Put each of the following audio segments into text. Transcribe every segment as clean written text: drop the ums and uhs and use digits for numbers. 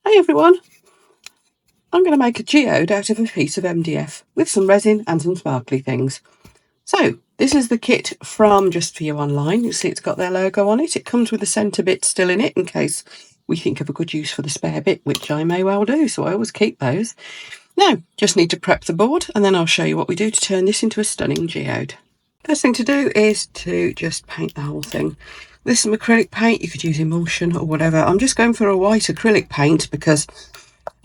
Hey everyone, I'm going to make a geode out of a piece of MDF with some resin and some sparkly things. So this is the kit from Just For You online. You see it's got their logo on it. It comes with the centre bit still in it in case we think of a good use for the spare bit, which I may well do, so I always keep those. Now, just need to prep the board and then I'll show you what we do to turn this into a stunning geode. First thing to do is to just paint the whole thing. With some acrylic paint, you could use emulsion or whatever. I'm just going for a white acrylic paint because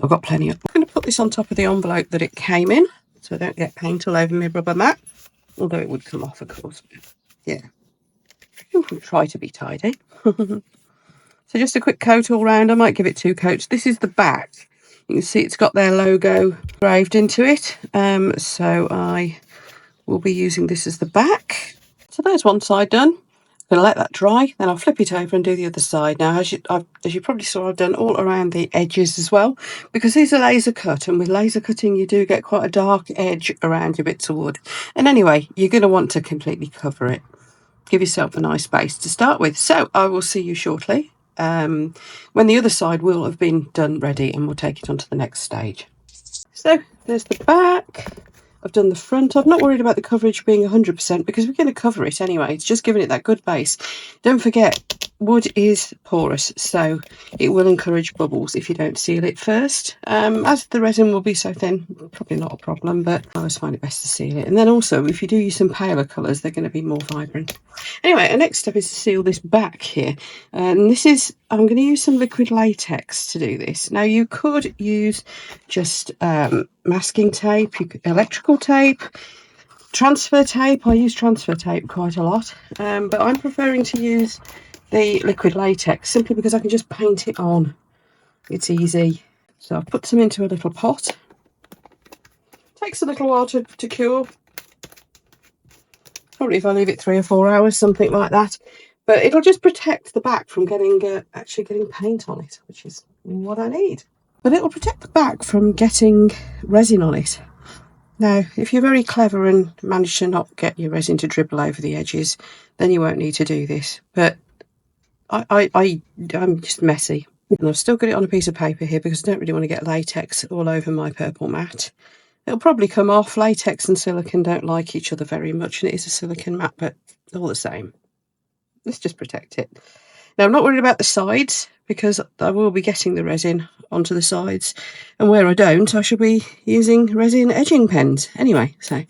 I've got plenty of. I'm going to put this on top of the envelope that it came in so I don't get paint all over my rubber mat, although it would come off, of course. Yeah, we'll try to be tidy. So just a quick coat all round. I might give it 2 coats. This is the back. You can see it's got their logo engraved into it, so I will be using this as the back. So there's one side done. I'm going to let that dry, then I'll flip it over and do the other side. Now, as you probably saw, I've done all around the edges as well, because these are laser cut, and with laser cutting you do get quite a dark edge around your bits of wood. And anyway, you're going to want to completely cover it. Give yourself a nice base to start with. So I will see you shortly when the other side will have been done ready, and we'll take it on to the next stage. So there's the back. I've done the front. I'm not worried about the coverage being 100% because we're going to cover it anyway. It's just giving it that good base. Don't forget, wood is porous, so it will encourage bubbles if you don't seal it first. As the resin will be so thin, probably not a problem, but I always find it best to seal it. And then also, if you do use some paler colours, they're going to be more vibrant. Anyway, our next step is to seal this back here. And this is, I'm going to use some liquid latex to do this. Now, you could use just masking tape, electrical tape, transfer tape. I use transfer tape quite a lot, but I'm preferring to use the liquid latex simply because I can just paint it on. It's easy. So I've put some into a little pot. Takes a little while to cure. Probably if I leave it 3 or 4 hours, something like that. But it'll just protect the back from actually getting paint on it, which is what I need. But it'll protect the back from getting resin on it. Now, if you're very clever and manage to not get your resin to dribble over the edges, then you won't need to do this. But I'm just messy. And I've still got it on a piece of paper here because I don't really want to get latex all over my purple mat. It'll probably come off. Latex and silicone don't like each other very much, and it is a silicone mat, but all the same. Let's just protect it. Now, I'm not worried about the sides because I will be getting the resin onto the sides, and where I don't, I shall be using resin edging pens. Anyway, so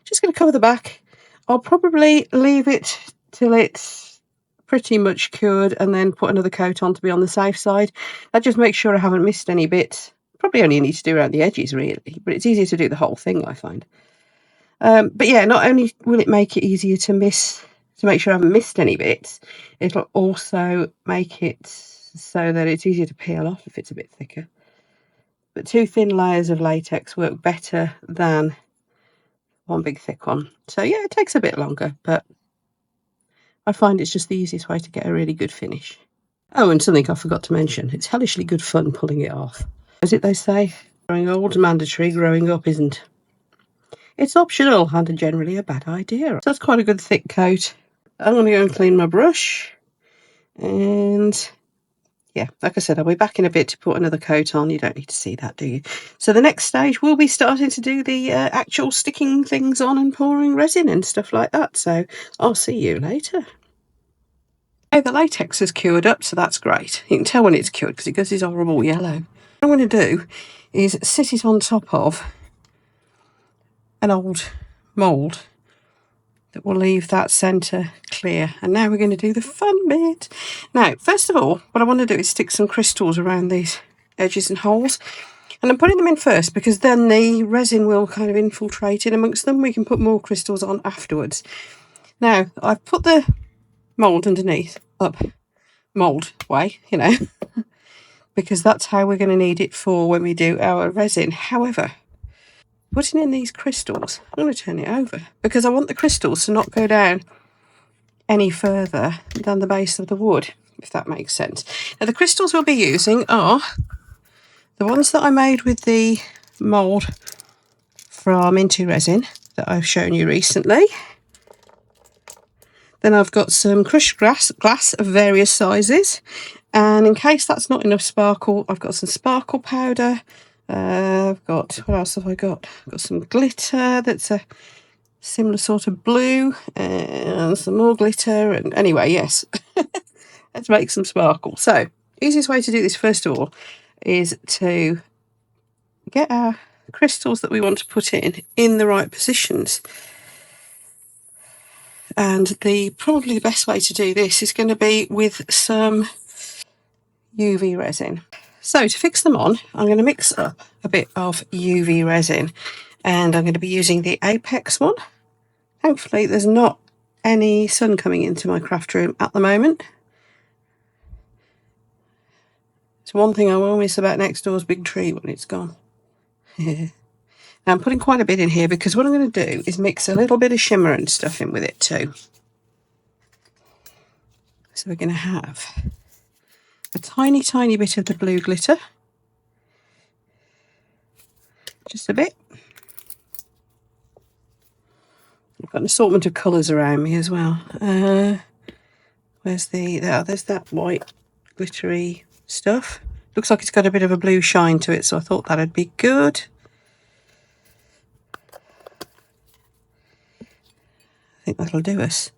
just going to cover the back. I'll probably leave it till it's pretty much cured and then put another coat on to be on the safe side. That just makes sure I haven't missed any bits. Probably only need to do around the edges really, but it's easier to do the whole thing, I find. But yeah, not only will it make it easier to make sure I haven't missed any bits, it'll also make it so that it's easier to peel off if it's a bit thicker. But 2 thin layers of latex work better than 1 big thick one. So yeah, it takes a bit longer, but I find it's just the easiest way to get a really good finish. Oh, and something I forgot to mention, it's hellishly good fun pulling it off. As they say, growing old is mandatory, growing up isn't. It's optional and generally a bad idea. So that's quite a good thick coat. I'm going to go and clean my brush. And yeah, like I said, I'll be back in a bit to put another coat on. You don't need to see that, do you? So the next stage, we'll be starting to do the actual sticking things on and pouring resin and stuff like that. So I'll see you later. Okay, the latex has cured up, so that's great. You can tell when it's cured because it goes this horrible yellow. What I'm going to do is sit it on top of an old mould that will leave that centre clear. And now we're going to do the fun bit. Now, first of all, what I want to do is stick some crystals around these edges and holes. And I'm putting them in first because then the resin will kind of infiltrate in amongst them. We can put more crystals on afterwards. Now, I've put the mould underneath, up mould way, you know, because that's how we're going to need it for when we do our resin. However, putting in these crystals, I'm going to turn it over because I want the crystals to not go down any further than the base of the wood, if that makes sense. Now, the crystals we'll be using are the ones that I made with the mould from Into Resin that I've shown you recently. Then I've got some crushed glass of various sizes, And in case that's not enough sparkle, I've got some sparkle powder. I've got, what else have I got? I've got some glitter that's a similar sort of blue, and some more glitter. And anyway, yes, let's make some sparkle. So, easiest way to do this, first of all, is to get our crystals that we want to put in the right positions. And probably the best way to do this is going to be with some UV resin. So to fix them on, I'm going to mix up a bit of UV resin, and I'm going to be using the Apex one. Thankfully, there's not any sun coming into my craft room at the moment. It's one thing I will miss about next door's big tree when it's gone. Now I'm putting quite a bit in here because what I'm going to do is mix a little bit of shimmer and stuff in with it too. So we're going to have a tiny, tiny bit of the blue glitter. Just a bit. I've got an assortment of colours around me as well. Where's there's that white glittery stuff. Looks like it's got a bit of a blue shine to it, so I thought that'd be good. I think that'll do us.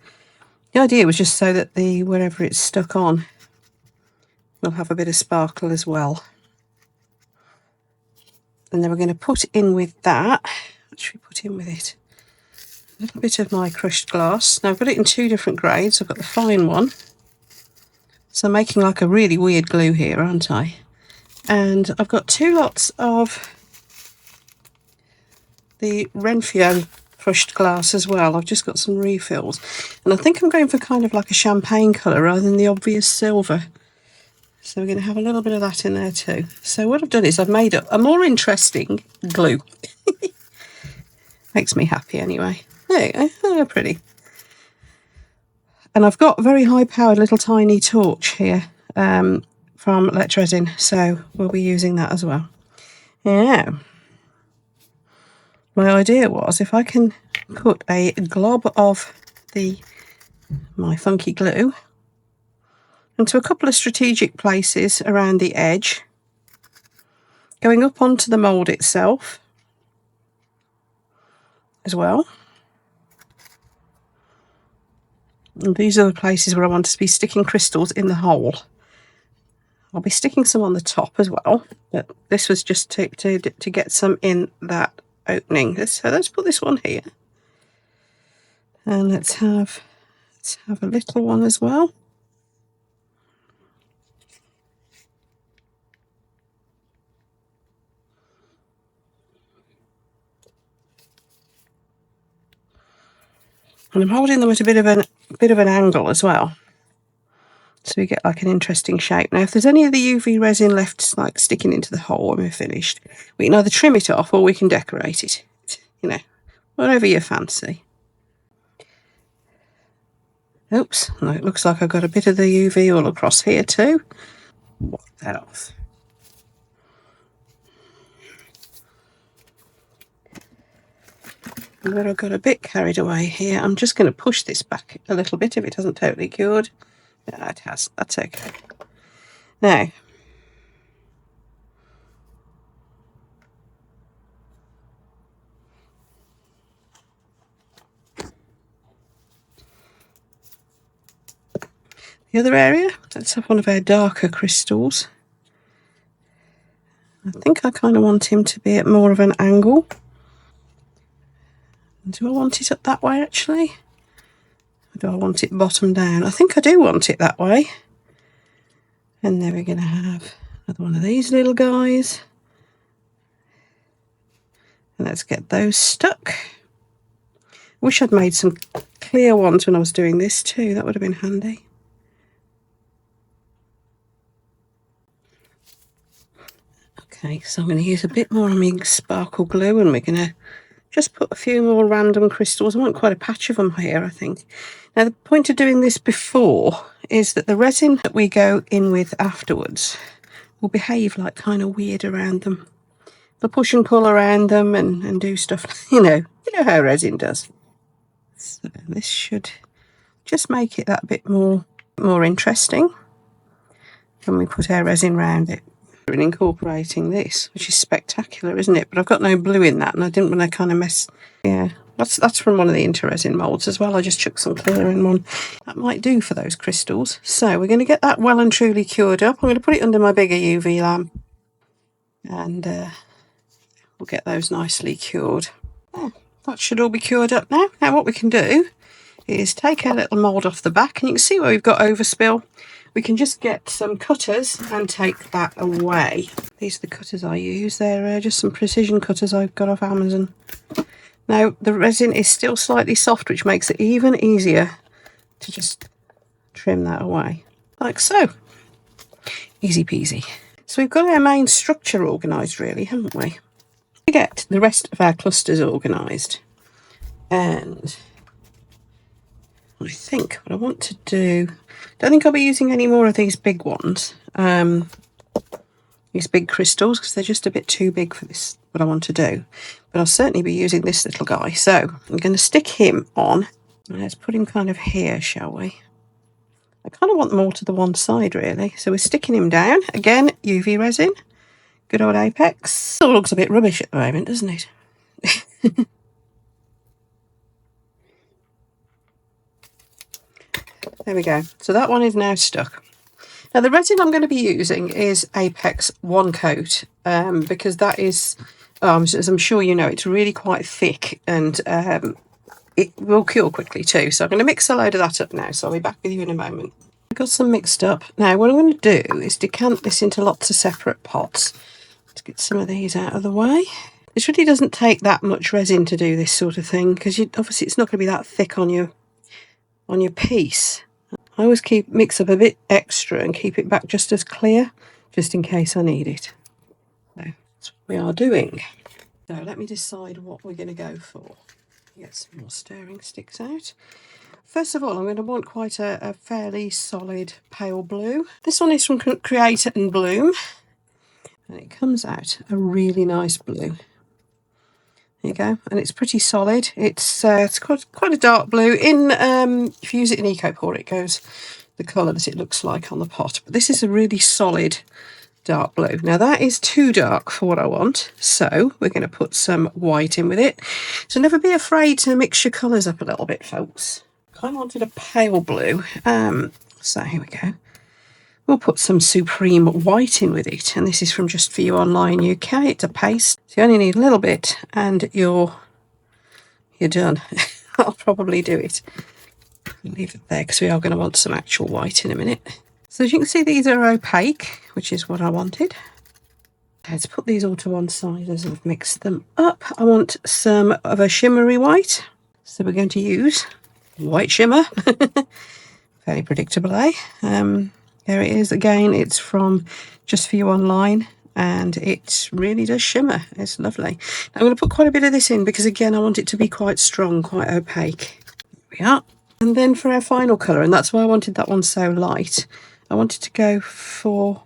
The idea was just so that wherever it's stuck on will have a bit of sparkle as well. And then we're going to put in with that. What should we put in with it? A little bit of my crushed glass. Now I've got it in two different grades. I've got the fine one. So I'm making like a really weird glue here, aren't I? And I've got two lots of the Renfio crushed glass as well. I've just got some refills. And I think I'm going for kind of like a champagne colour rather than the obvious silver. So we're going to have a little bit of that in there too. So what I've done is I've made up a more interesting glue. Makes me happy anyway. There you go. Oh, pretty. And I've got a very high powered little tiny torch here from Let Resin, so we'll be using that as well. Yeah. My idea was if I can put a glob of my funky glue into a couple of strategic places around the edge, going up onto the mould itself as well. And these are the places where I want to be sticking crystals in the hole. I'll be sticking some on the top as well, but this was just to get some in that opening. So let's put this one here. And let's have a little one as well. And I'm holding them at a bit of an angle as well, so we get like an interesting shape. Now, if there's any of the UV resin left, like sticking into the hole when we're finished, we can either trim it off or we can decorate it. You know, whatever you fancy. Oops, no, it looks like I've got a bit of the UV all across here too. Wipe that off. But I got a bit carried away here. I'm just going to push this back a little bit if it hasn't totally cured. Yeah, it has. That's okay. Now, the other area, let's have one of our darker crystals. I think I kind of want him to be at more of an angle. Do I want it up that way actually? Or do I want it bottom down? I think I do want it that way. And then we're going to have another one of these little guys. And let's get those stuck. Wish I'd made some clear ones when I was doing this too. That would have been handy. Okay, so I'm going to use a bit more of my sparkle glue, and we're going to just put a few more random crystals. I want quite a patch of them here, I think. Now, the point of doing this before is that the resin that we go in with afterwards will behave like kind of weird around them. They'll push and pull around them and do stuff, you know how resin does. So this should just make it that bit more interesting. and we put our resin round it. We're incorporating this, which is spectacular, isn't it? But I've got no blue in that, and I didn't want to kind of mess. Yeah, that's from one of the Interresin moulds as well. I just chucked some clear in one. That might do for those crystals. So we're going to get that well and truly cured up. I'm going to put it under my bigger UV lamp, and we'll get those nicely cured. Oh, that should all be cured up now. Now what we can do is take a little mould off the back, and you can see where we've got overspill. We can just get some cutters and take that away. These are the cutters I use. They're just some precision cutters I've got off Amazon. Now the resin is still slightly soft, which makes it even easier to just trim that away, like so. Easy peasy. So we've got our main structure organised really, haven't we? To get the rest of our clusters organised, and I think what I want to do, don't think I'll be using any more of these big ones, these big crystals, because they're just a bit too big for this, what I want to do. But I'll certainly be using this little guy. So I'm going to stick him on. Let's put him kind of here, shall we? I kind of want them all to the one side, really. So we're sticking him down. Again, UV resin. Good old Apex. It all looks a bit rubbish at the moment, doesn't it? There we go. So that one is now stuck. Now the resin I'm going to be using is Apex One Coat, because that is, as I'm sure you know, it's really quite thick, and it will cure quickly too. So I'm going to mix a load of that up now, so I'll be back with you in a moment. I've got some mixed up. Now what I'm going to do is decant this into lots of separate pots. Let's get some of these out of the way. This really doesn't take that much resin to do this sort of thing, because obviously it's not going to be that thick on your piece. I always mix up a bit extra and keep it back just as clear, just in case I need it. So that's what we are doing. So let me decide what we're going to go for. Get some more stirring sticks out. First of all, I'm going to want quite a fairly solid pale blue. This one is from Create and Bloom, and it comes out a really nice blue. There you go, and it's pretty solid. It's quite a dark blue. If you use it in EcoPore, it goes the colour that it looks like on the pot. But this is a really solid dark blue. Now that is too dark for what I want, so we're going to put some white in with it. So never be afraid to mix your colours up a little bit, folks. I kind of wanted a pale blue, so here we go. We'll put some Supreme White in with it, and this is from Just For You Online UK. It's a paste, so you only need a little bit, and you're done. I'll probably do it. I'll leave it there because we are going to want some actual white in a minute. So as you can see, these are opaque, which is what I wanted. Let's put these all to one side as I've mixed them up. I want some of a shimmery white, so we're going to use white shimmer. Fairly predictable, eh? There it is again. It's from Just For You Online, and it really does shimmer. It's lovely. Now I'm going to put quite a bit of this in because again I want it to be quite strong, quite opaque. There we are. And then for our final colour, and that's why I wanted that one so light, I wanted to go for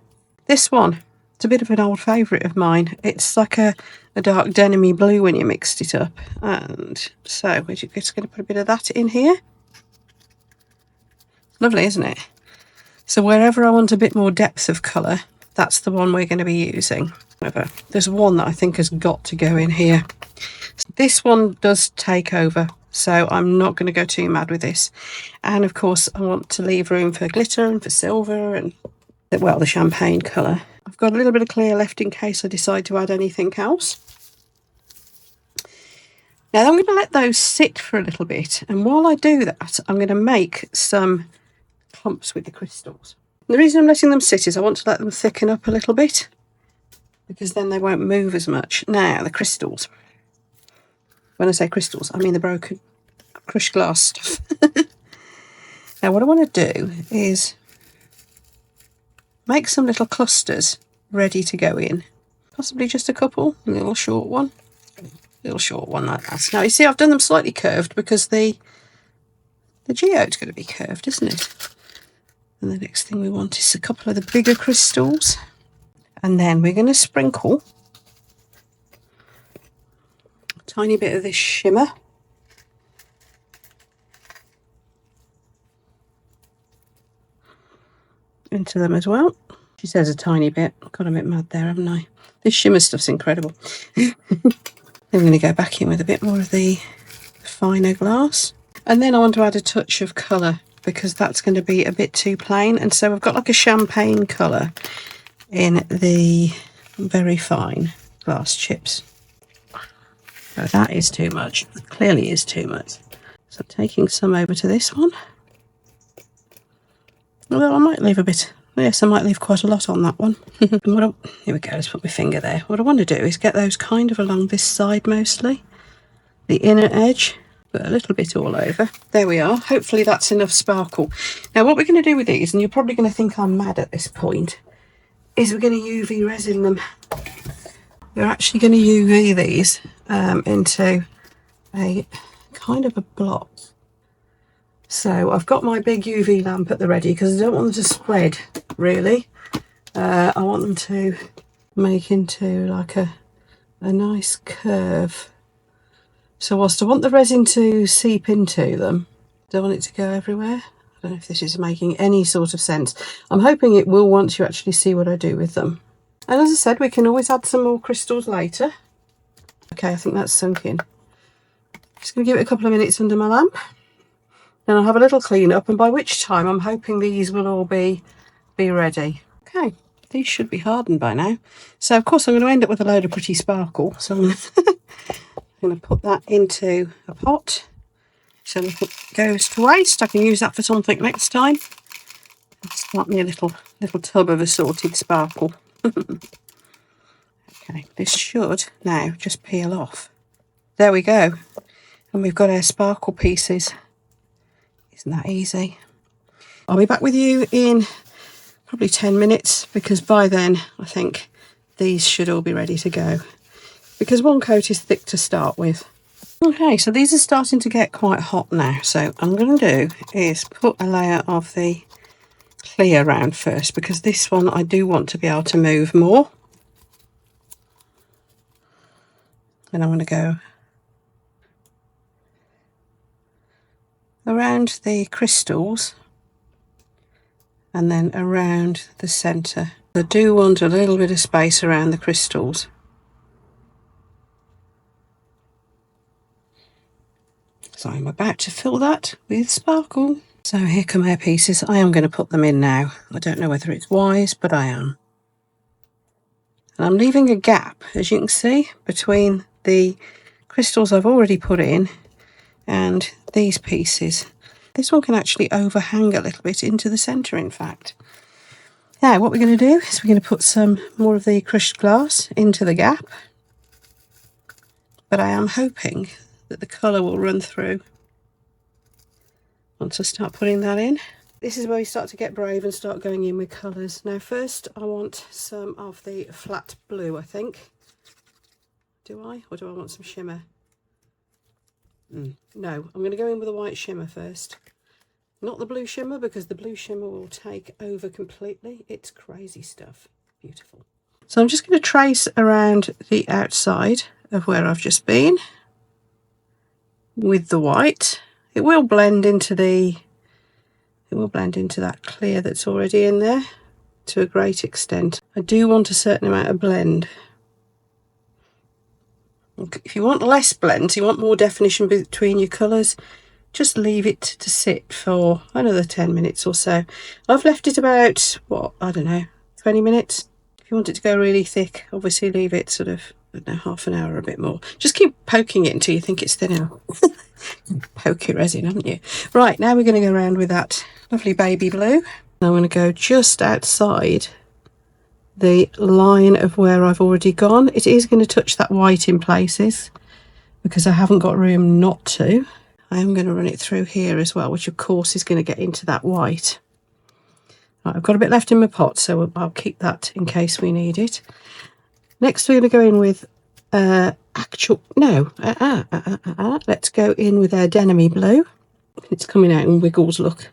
this one. It's a bit of an old favourite of mine. It's like a dark denim-y blue when you mixed it up. And so we're just going to put a bit of that in here. Lovely, isn't it? So wherever I want a bit more depth of colour, that's the one we're going to be using. However, there's one that I think has got to go in here. This one does take over, so I'm not going to go too mad with this. And of course, I want to leave room for glitter and for silver and, well, the champagne colour. I've got a little bit of clear left in case I decide to add anything else. Now I'm going to let those sit for a little bit, and while I do that, I'm going to make some clumps with the crystals. And the reason I'm letting them sit is I want to let them thicken up a little bit, because then they won't move as much. Now the crystals. When I say crystals, I mean the broken crushed glass stuff. Now what I want to do is make some little clusters ready to go in. Possibly just a couple, a little short one like that. Now you see I've done them slightly curved because the geode's going to be curved, isn't it? And the next thing we want is a couple of the bigger crystals. And then we're going to sprinkle a tiny bit of this shimmer into them as well. She says a tiny bit. Got a bit mad there, haven't I? This shimmer stuff's incredible. Then we're going to go back in with a bit more of the finer glass. And then I want to add a touch of colour because that's going to be a bit too plain. And so I've got like a champagne colour in the very fine glass chips. So that is too much. It clearly is too much. So I'm taking some over to this one. Although I might leave a bit. Yes, I might leave quite a lot on that one. Here we go, let's put my finger there. What I want to do is get those kind of along this side mostly. The inner edge, but a little bit all over. There we are. Hopefully that's enough sparkle. Now what we're going to do with these, and you're probably going to think I'm mad at this point, is we're going to UV resin them. We're actually going to UV these into a kind of a block. So I've got my big UV lamp at the ready because I don't want them to spread really. I want them to make into like a nice curve. So whilst I want the resin to seep into them, don't want it to go everywhere. I don't know if this is making any sort of sense. I'm hoping it will once you actually see what I do with them. And as I said, we can always add some more crystals later. Okay, I think that's sunk in. Just going to give it a couple of minutes under my lamp. Then I'll have a little clean up, and by which time I'm hoping these will all be ready. Okay, these should be hardened by now. So of course I'm going to end up with a load of pretty sparkle. So I'm going to put that into a pot. So if it goes to waste, I can use that for something next time. Start me a little tub of assorted sparkle. Okay, this should now just peel off. There we go. And we've got our sparkle pieces. Isn't that easy? I'll be back with you in probably 10 minutes because by then I think these should all be ready to go. Because one coat is thick to start with. Okay, so these are starting to get quite hot now. So what I'm going to do is put a layer of the clear around first because this one I do want to be able to move more. And I'm going to go around the crystals and then around the centre. I do want a little bit of space around the crystals. So I'm about to fill that with sparkle. So here come our pieces. I am going to put them in now. I don't know whether it's wise, but I am. And I'm leaving a gap, as you can see, between the crystals I've already put in and these pieces. This one can actually overhang a little bit into the centre, in fact. Now what we're going to do is we're going to put some more of the crushed glass into the gap, but I am hoping that the colour will run through once I start putting that in. This is where we start to get brave and start going in with colours. Now first I want some of the flat blue, I think. Do I? Or do I want some shimmer? No, I'm going to go in with a white shimmer first. Not the blue shimmer, because the blue shimmer will take over completely. It's crazy stuff. Beautiful. So I'm just going to trace around the outside of where I've just been with the white. It will blend into that clear that's already in there to a great extent. I do want a certain amount of blend. If you want less blend, so you want more definition between your colours, just leave it to sit for another 10 minutes or so. I've left it about, what, I don't know, 20 minutes. If you want it to go really thick, obviously leave it sort of, I don't know, half an hour or a bit more. Just keep poking it until you think it's thin enough. Poke your resin, haven't you? Right, now we're going to go around with that lovely baby blue. I'm going to go just outside the line of where I've already gone. It is going to touch that white in places because I haven't got room not to. I am going to run it through here as well, which of course is going to get into that white. Right, I've got a bit left in my pot, so I'll keep that in case we need it. Next we're going to go in with let's go in with our denim blue. It's coming out in wiggles, look.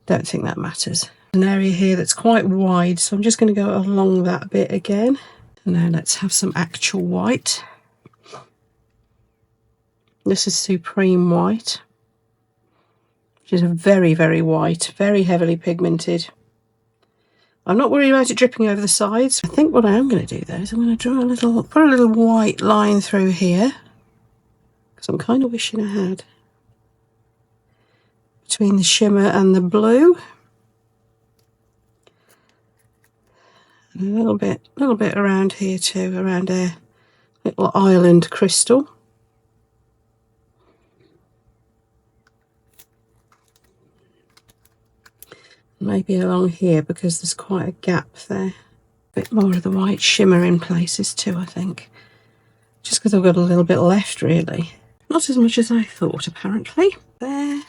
Don't think that matters. An area here that's quite wide, so I'm just going to go along that bit again. Now let's have some actual white. This is Supreme White, which is a very, very white, very heavily pigmented. I'm not worried about it dripping over the sides. I think what I am going to do though is I'm going to put a little white line through here, because I'm kind of wishing I had, between the shimmer and the blue. And a little bit around here too, around a little island crystal. Maybe along here, because there's quite a gap there. A bit more of the white shimmer in places too, I think. Just because I've got a little bit left, really. Not as much as I thought, apparently. There.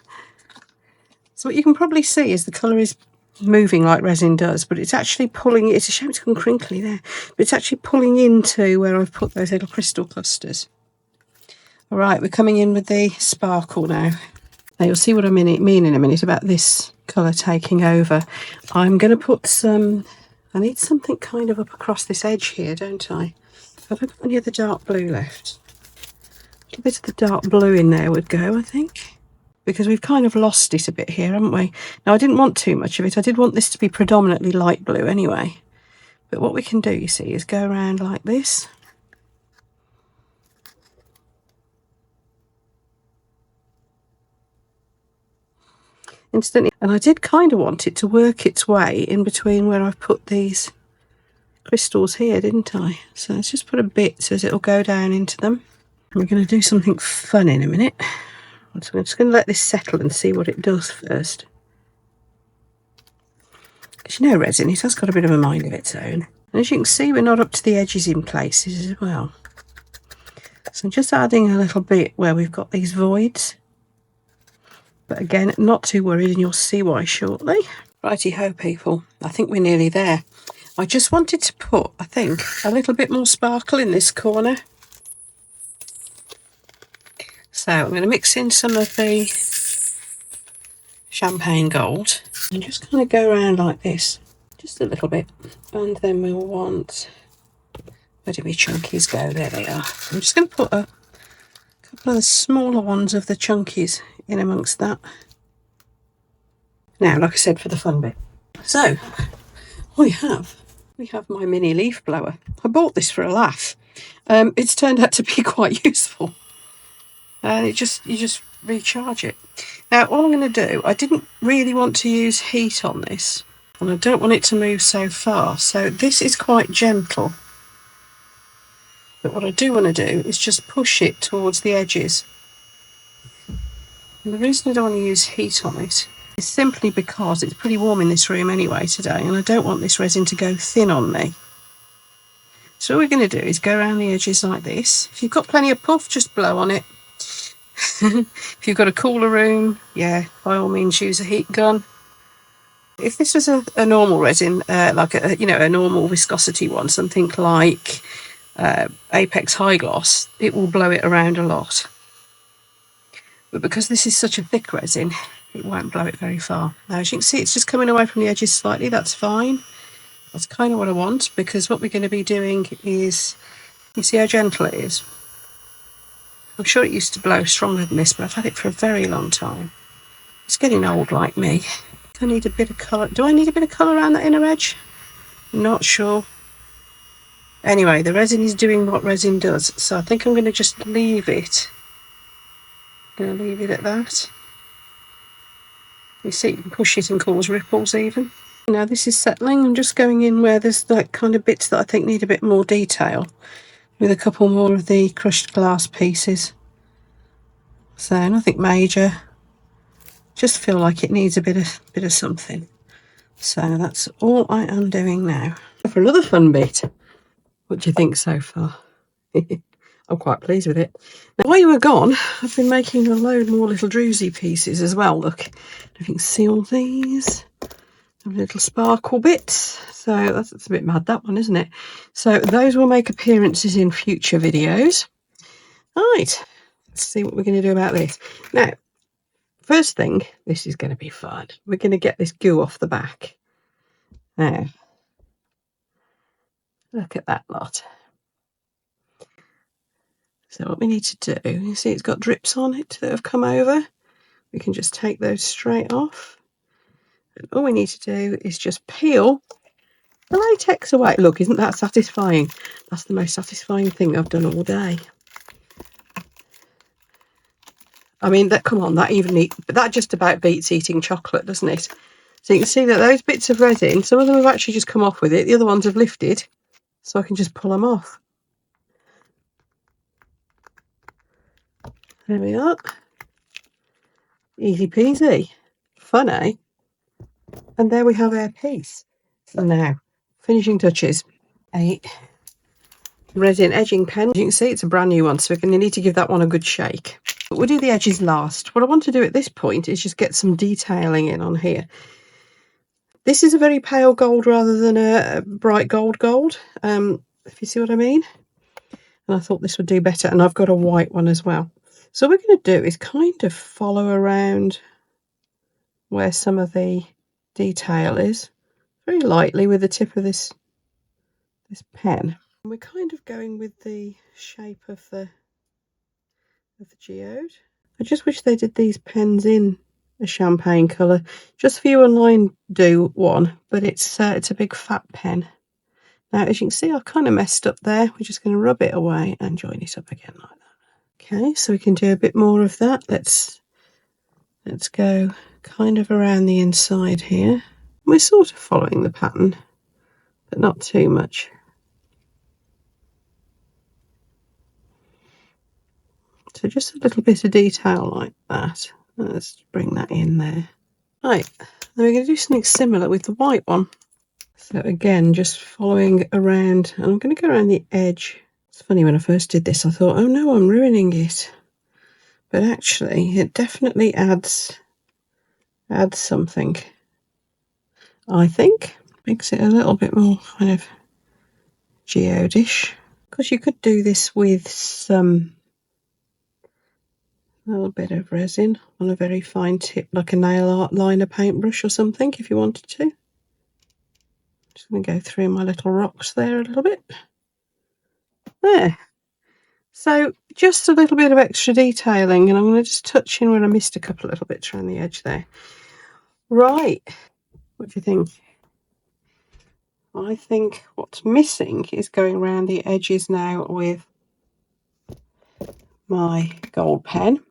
So what you can probably see is the colour is moving like resin does, but it's actually pulling. It's a shame it's gone crinkly there, but it's actually pulling into where I've put those little crystal clusters. All right, we're coming in with the sparkle now. Now you'll see what I mean in a minute about this colour taking over. I'm going to put some, I need something kind of up across this edge here, don't I? Have I got any of the dark blue left? A little bit of the dark blue in there would go, I think, because we've kind of lost it a bit here, haven't we? Now I didn't want too much of it. I did want this to be predominantly light blue anyway. But what we can do, you see, is go around like this. Instantly, and I did kind of want it to work its way in between where I've put these crystals here, didn't I? So let's just put a bit so as it'll go down into them. We're going to do something fun in a minute. So I'm just going to let this settle and see what it does first. Because you know resin, it has got a bit of a mind of its own. And as you can see, we're not up to the edges in places as well. So I'm just adding a little bit where we've got these voids. But again, not too worried, and you'll see why shortly. Righty-ho, people. I think we're nearly there. I just wanted to put, I think, a little bit more sparkle in this corner. So I'm going to mix in some of the champagne gold and just kind of go around like this, just a little bit. And then we'll want, where do my chunkies go? There they are. I'm just going to put a couple of the smaller ones of the chunkies in amongst that. Now, like I said, for the fun bit. So, we have my mini leaf blower. I bought this for a laugh. It's turned out to be quite useful. And you just recharge it. Now, all I'm going to do, I didn't really want to use heat on this, and I don't want it to move so far. So this is quite gentle. But what I do want to do is just push it towards the edges. And the reason I don't want to use heat on it is simply because it's pretty warm in this room anyway today, and I don't want this resin to go thin on me. So all we're going to do is go around the edges like this. If you've got plenty of puff, just blow on it. If you've got a cooler room, yeah, by all means use a heat gun. If this was a normal resin, like a normal viscosity one, something like Apex High Gloss, it will blow it around a lot. But because this is such a thick resin, it won't blow it very far. Now, as you can see, it's just coming away from the edges slightly. That's fine. That's kind of what I want, because what we're going to be doing is, you see how gentle it is? I'm sure it used to blow stronger than this, but I've had it for a very long time. It's getting old like me. I need a bit of colour. Do I need a bit of colour around that inner edge? Not sure. Anyway, the resin is doing what resin does, so I think I'm going to just leave it. I'm going to leave it at that. You see, you can push it and cause ripples even. Now this is settling. I'm just going in where there's like kind of bits that I think need a bit more detail, with a couple more of the crushed glass pieces. So nothing major. Just feel like it needs a bit of something. So that's all I am doing now. For another fun bit, what do you think so far? I'm quite pleased with it. Now, while you were gone, I've been making a load more little druzy pieces as well. Look, if you can see all these little sparkle bits. So that's a bit mad, that one, isn't it? So those will make appearances in future videos. Right, let's see what we're going to do about this. Now, first thing, this is going to be fun. We're going to get this goo off the back. Now, look at that lot. So what we need to do, you see it's got drips on it that have come over. We can just take those straight off. And all we need to do is just peel the latex away. Look, isn't that satisfying? That's the most satisfying thing I've done all day. I mean, that, come on, that just about beats eating chocolate, doesn't it? So you can see that those bits of resin, some of them have actually just come off with it. The other ones have lifted, so I can just pull them off. There we are. Easy peasy. Fun, eh? And there we have our piece. So now, finishing touches. A resin edging pen. As you can see, it's a brand new one, so we're going to need to give that one a good shake. But we'll do the edges last. What I want to do at this point is just get some detailing in on here. This is a very pale gold rather than a bright gold, if you see what I mean. And I thought this would do better. And I've got a white one as well. So what we're going to do is kind of follow around where some of the detail is, very lightly with the tip of this pen. And we're kind of going with the shape of the geode. I just wish they did these pens in a champagne colour. Just for you online, do one, but it's a big fat pen. Now, as you can see, I've kind of messed up there. We're just going to rub it away and join it up again like that. Okay, so we can do a bit more of that. Let's go kind of around the inside here. We're sort of following the pattern, but not too much. So just a little bit of detail like that. Let's bring that in there. Right, now we're going to do something similar with the white one. So again, just following around, and I'm going to go around the edge. It's funny, when I first did this, I thought, oh no, I'm ruining it. But actually, it definitely adds something. I think makes it a little bit more kind of geode-ish. Because you could do this with some little bit of resin on a very fine tip, like a nail art liner paintbrush or something, if you wanted to. Just going to go through my little rocks there a little bit. There. So just a little bit of extra detailing, and I'm going to just touch in where I missed a couple of little bits around the edge there. Right. What do you think? I think what's missing is going around the edges now with my gold pen.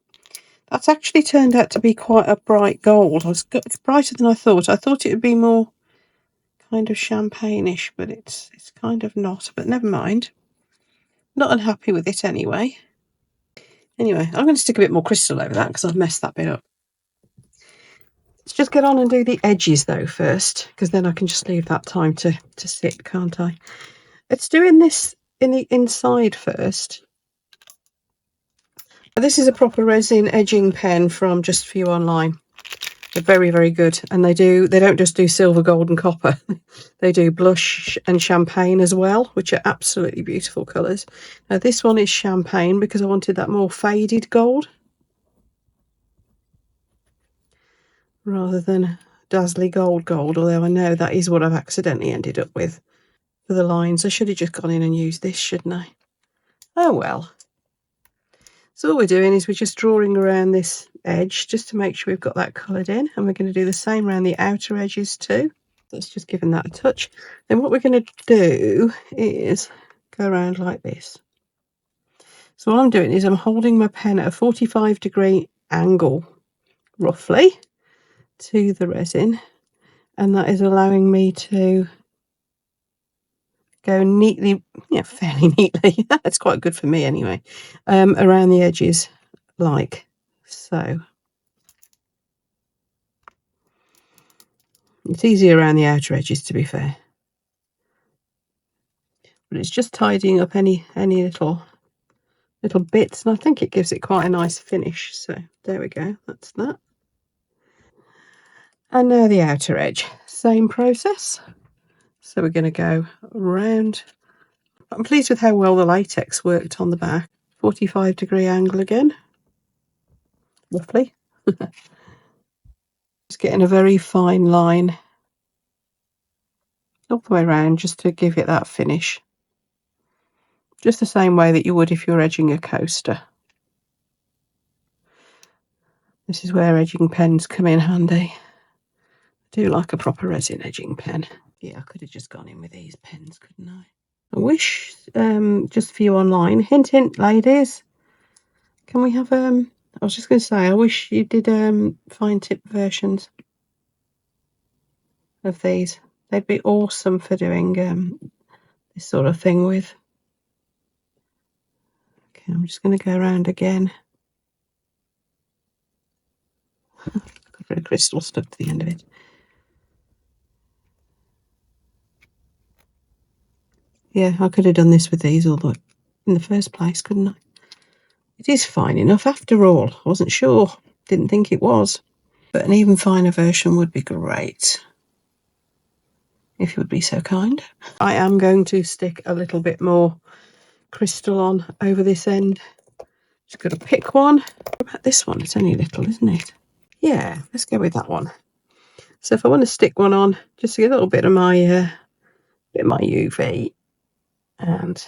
That's actually turned out to be quite a bright gold. It's brighter than I thought. I thought it would be more kind of champagne-ish, but it's kind of not. But never mind. Not unhappy with it anyway. Anyway, I'm going to stick a bit more crystal over that because I've messed that bit up. Let's just get on and do the edges though first, because then I can just leave that time to sit, can't I? Let's do this in the inside first. This is a proper resin edging pen from Just For You Online. They're very, very good, and they don't just do silver, gold and copper. They do blush and champagne as well, which are absolutely beautiful colours. Now this one is champagne because I wanted that more faded gold rather than dazzly gold, although I know that is what I've accidentally ended up with for the lines. I should have just gone in and used this, shouldn't I? Oh well. So all we're doing is we're just drawing around this edge just to make sure we've got that coloured in, and we're going to do the same around the outer edges too. Let's just give that a touch. Then what we're going to do is go around like this. So what I'm doing is I'm holding my pen at a 45-degree angle, roughly, to the resin, and that is allowing me to go neatly, fairly neatly. That's quite good for me anyway, around the edges like so. It's easier around the outer edges, to be fair, but it's just tidying up any little bits, and I think it gives it quite a nice finish. So there we go, that's that. And now the outer edge, same process. So we're going to go around. I'm pleased with how well the latex worked on the back. 45-degree angle again, roughly. Just getting a very fine line all the way around just to give it that finish. Just the same way that you would if you're edging a coaster. This is where edging pens come in handy. do like a proper resin edging pen. Yeah, I could have just gone in with these pens, couldn't I? I wish, just for you online, hint hint ladies, can we have I was just going to say, I wish you did fine tip versions of these. They'd be awesome for doing this sort of thing with. Okay, I'm just going to go around again. Got a bit of crystal stuck to the end of it. Yeah, I could have done this with these all in the first place, couldn't I? It is fine enough after all. I wasn't sure. Didn't think it was. But an even finer version would be great, if you would be so kind. I am going to stick a little bit more crystal on over this end. Just got to pick one. What about this one? It's only a little, isn't it? Yeah, let's go with that one. So if I want to stick one on, just to get a little bit of my UV, and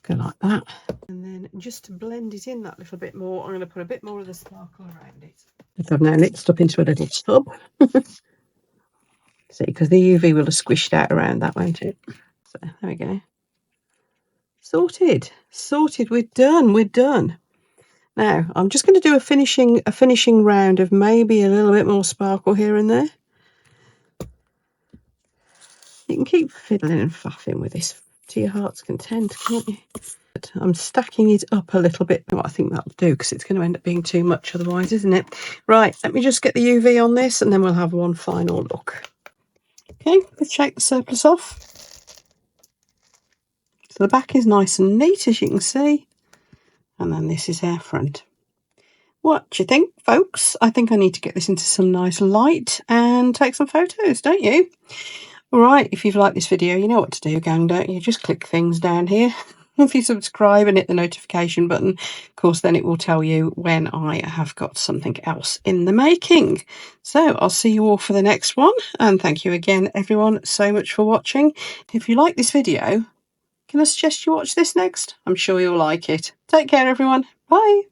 go like that. And then just to blend it in that little bit more, I'm going to put a bit more of the sparkle around it. I've now mixed up into a little tub. See, because the UV will have squished out around that, won't it? So there we go. Sorted. We're done. Now I'm just going to do a finishing round of maybe a little bit more sparkle here and there. You can keep fiddling and faffing with this to your heart's content, can't you? But I'm stacking it up a little bit. Well, I think that'll do, because it's going to end up being too much otherwise, isn't it? Right, let me just get the UV on this and then we'll have one final look. Okay, let's shake the surplus off. So the back is nice and neat, as you can see. And then this is our front. What do you think, folks? I think I need to get this into some nice light and take some photos, don't you? All right, if you've liked this video, you know what to do, gang, don't you? Just click things down here. If you subscribe and hit the notification button, of course, then it will tell you when I have got something else in the making. So I'll see you all for the next one. And thank you again, everyone, so much for watching. If you like this video, can I suggest you watch this next? I'm sure you'll like it. Take care, everyone. Bye.